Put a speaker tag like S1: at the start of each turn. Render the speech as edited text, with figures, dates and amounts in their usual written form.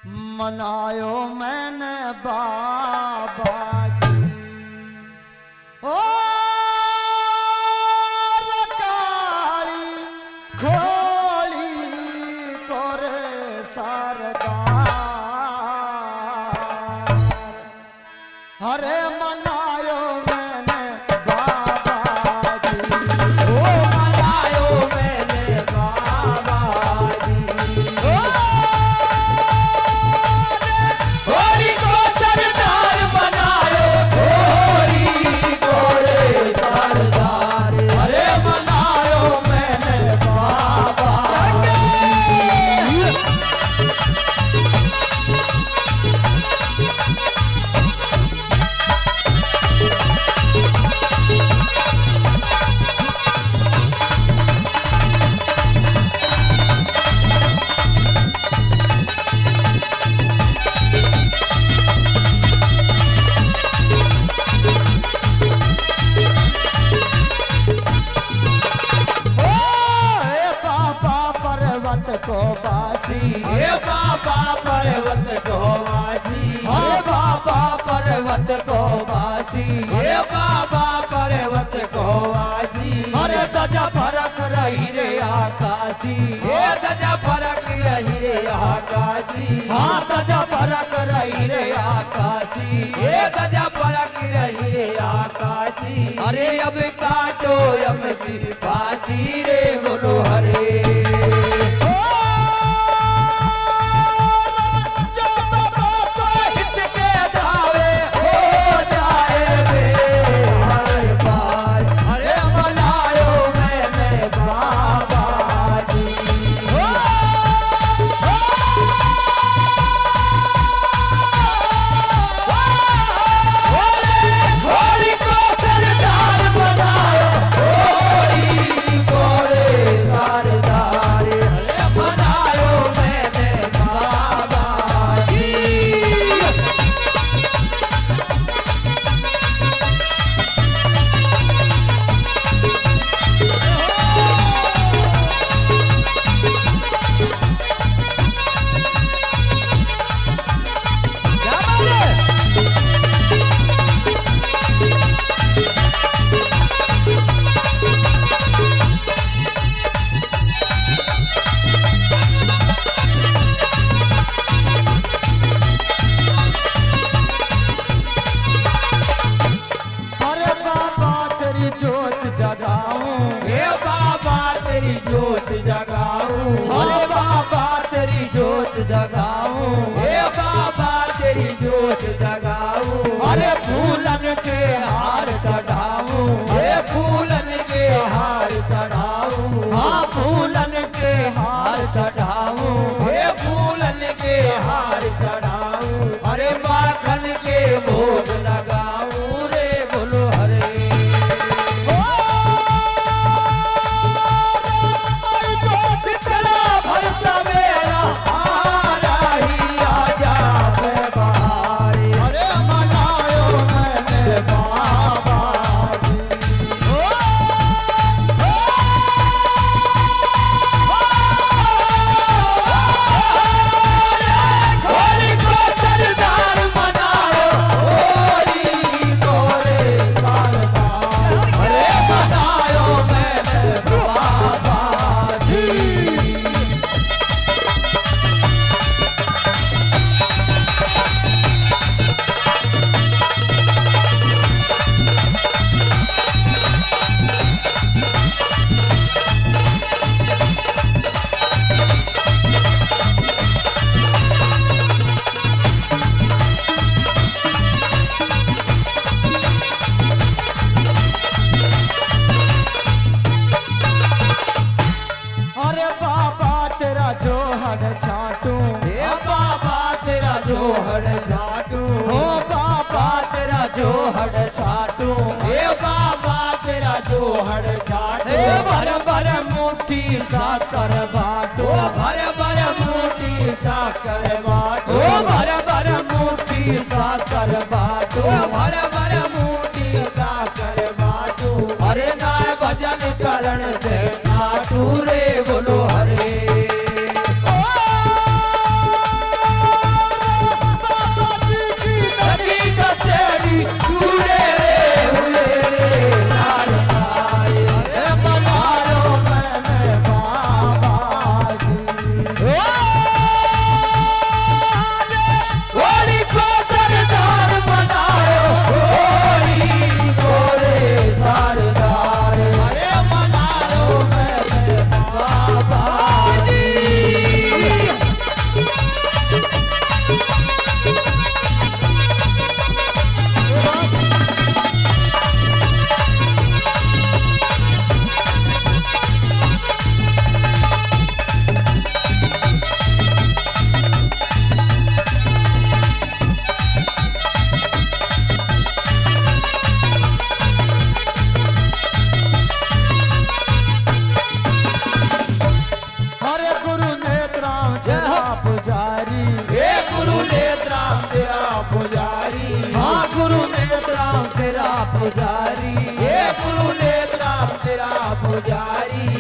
S1: मनायो मैंने बाबा जी ओ काली खोली कोरे सरदार हरे मनायो मैंने बाबा जी ओ मनायो मैंने बाबा जी ओ घोड़ी को सरदार बनायो घोड़ी कोरे सरदार हरे मनायो मैंने बाबा को वासी हे बाबा पर्वत को वासी हे बाबा पर्वत को वासी हे बाबा पर्वत को वासी अरे तजा फरक रही रे आकाशी हे तजा फरक रही रे आकाशी हाँ तजा फरक रही रे आकाशी हे तजा फरक रही रे आकाशी अरे अब काटो अब की बासी रे बोलो हरे जगाऊं हे बाबा तेरी जोत जगाऊं अरे फूलन के हार चढ़ाऊं हे फूलन के हार चढ़ाऊं हाँ फूलन के हार चढ़ाऊं हे फूलन के हार चढ़ाऊं अरे माखन के भोग लगाऊं रे बोलो हरे जोहड़ छाटू हे बाबा तेरा जोहड़ छाटू भर भर मुट्ठी साकर बाटो भर भर मुट्ठी साकर बाटो भर भर मुट्ठी साकर बाटो भर भर मुट्ठी साकर बाटो अरे नाय भजन करण से नाटू रे बोलो हरे पुजारी
S2: हे गुरुदेव राम तेरा पुजारी